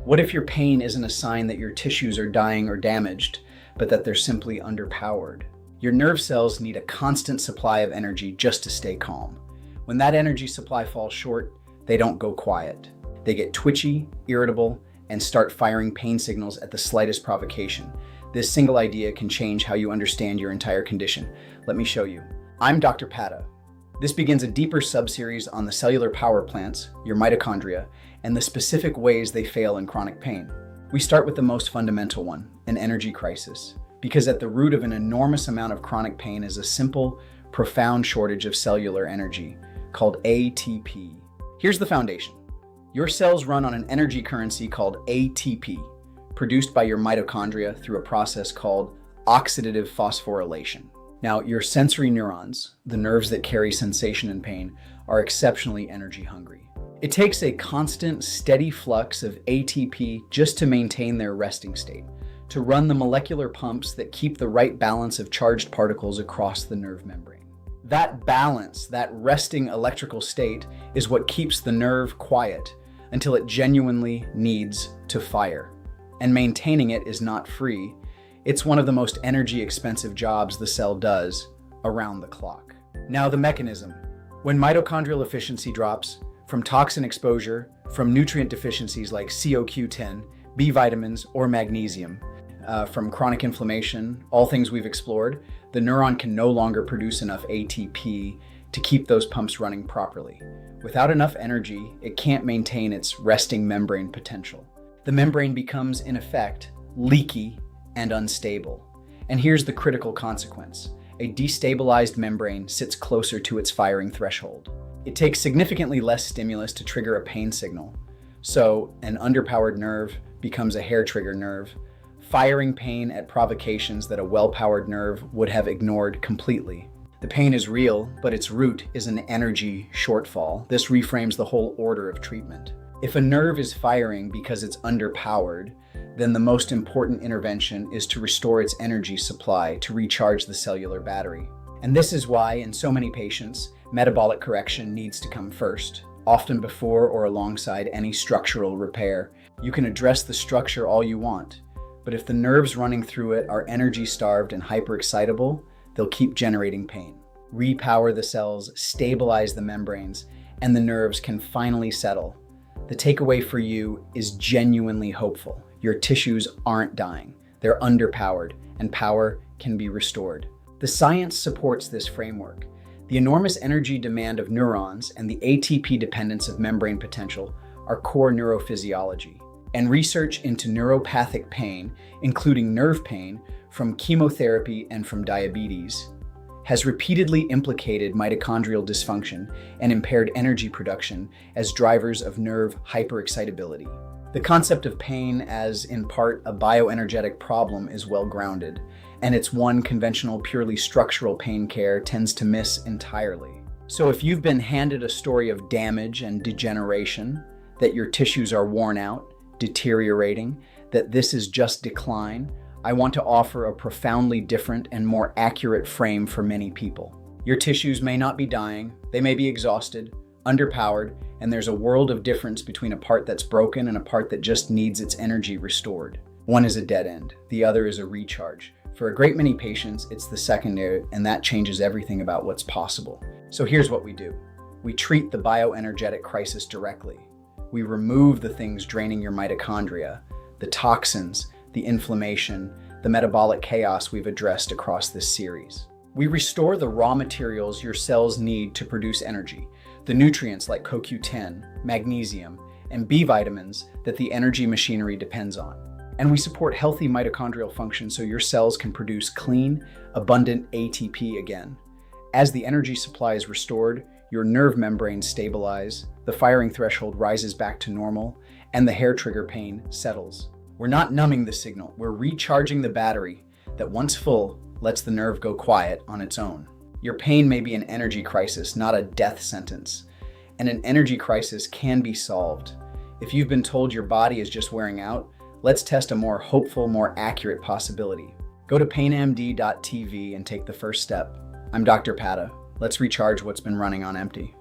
What if your pain isn't a sign that your tissues are dying or damaged, but that they're simply underpowered? Your nerve cells need a constant supply of energy just to stay calm. When that energy supply falls short, they don't go quiet. They get twitchy, irritable, and start firing pain signals at the slightest provocation. This single idea can change how you understand your entire condition. Let me show you. I'm Dr. Padda. This begins a deeper sub-series on the cellular power plants, your mitochondria, and the specific ways they fail in chronic pain. We start with the most fundamental one, an energy crisis, because at the root of an enormous amount of chronic pain is a simple, profound shortage of cellular energy called ATP. Here's the foundation. Your cells run on an energy currency called ATP, produced by your mitochondria through a process called oxidative phosphorylation. Now, your sensory neurons, the nerves that carry sensation and pain, are exceptionally energy hungry. It takes a constant, steady flux of ATP just to maintain their resting state, to run the molecular pumps that keep the right balance of charged particles across the nerve membrane. That balance, that resting electrical state, is what keeps the nerve quiet until it genuinely needs to fire. And maintaining it is not free. It's one of the most energy expensive jobs the cell does around the clock. Now the mechanism. When mitochondrial efficiency drops, from toxin exposure, from nutrient deficiencies like CoQ10, B vitamins, or magnesium, from chronic inflammation, all things we've explored, the neuron can no longer produce enough ATP to keep those pumps running properly. Without enough energy, it can't maintain its resting membrane potential. The membrane becomes, in effect, leaky and unstable. And here's the critical consequence. A destabilized membrane sits closer to its firing threshold. It takes significantly less stimulus to trigger a pain signal. So an underpowered nerve becomes a hair trigger nerve, firing pain at provocations that a well-powered nerve would have ignored completely. The pain is real, but its root is an energy shortfall. This reframes the whole order of treatment. If a nerve is firing because it's underpowered, then the most important intervention is to restore its energy supply to recharge the cellular battery. And this is why, in so many patients, metabolic correction needs to come first, often before or alongside any structural repair. You can address the structure all you want, but if the nerves running through it are energy-starved and hyperexcitable, they'll keep generating pain. Repower the cells, stabilize the membranes, and the nerves can finally settle. The takeaway for you is genuinely hopeful. Your tissues aren't dying. They're underpowered, and power can be restored. The science supports this framework. The enormous energy demand of neurons and the ATP dependence of membrane potential are core neurophysiology. And research into neuropathic pain, including nerve pain from chemotherapy and from diabetes, has repeatedly implicated mitochondrial dysfunction and impaired energy production as drivers of nerve hyperexcitability. The concept of pain as, in part, a bioenergetic problem is well grounded, and it's one conventional, purely structural pain care tends to miss entirely. So if you've been handed a story of damage and degeneration, that your tissues are worn out, deteriorating, that this is just decline, I want to offer a profoundly different and more accurate frame for many people. Your tissues may not be dying, they may be exhausted, underpowered, and there's a world of difference between a part that's broken and a part that just needs its energy restored. One is a dead end, the other is a recharge. For a great many patients, it's the secondary, and that changes everything about what's possible. So here's what we do. We treat the bioenergetic crisis directly. We remove the things draining your mitochondria, the toxins, the inflammation, the metabolic chaos we've addressed across this series. We restore the raw materials your cells need to produce energy, the nutrients like CoQ10, magnesium, and B vitamins that the energy machinery depends on. And we support healthy mitochondrial function so your cells can produce clean, abundant ATP again. As the energy supply is restored, your nerve membranes stabilize, the firing threshold rises back to normal, and the hair trigger pain settles. We're not numbing the signal, we're recharging the battery that once full lets the nerve go quiet on its own. Your pain may be an energy crisis, not a death sentence. And an energy crisis can be solved. If you've been told your body is just wearing out, let's test a more hopeful, more accurate possibility. Go to painmd.tv and take the first step. I'm Dr. Padda. Let's recharge what's been running on empty.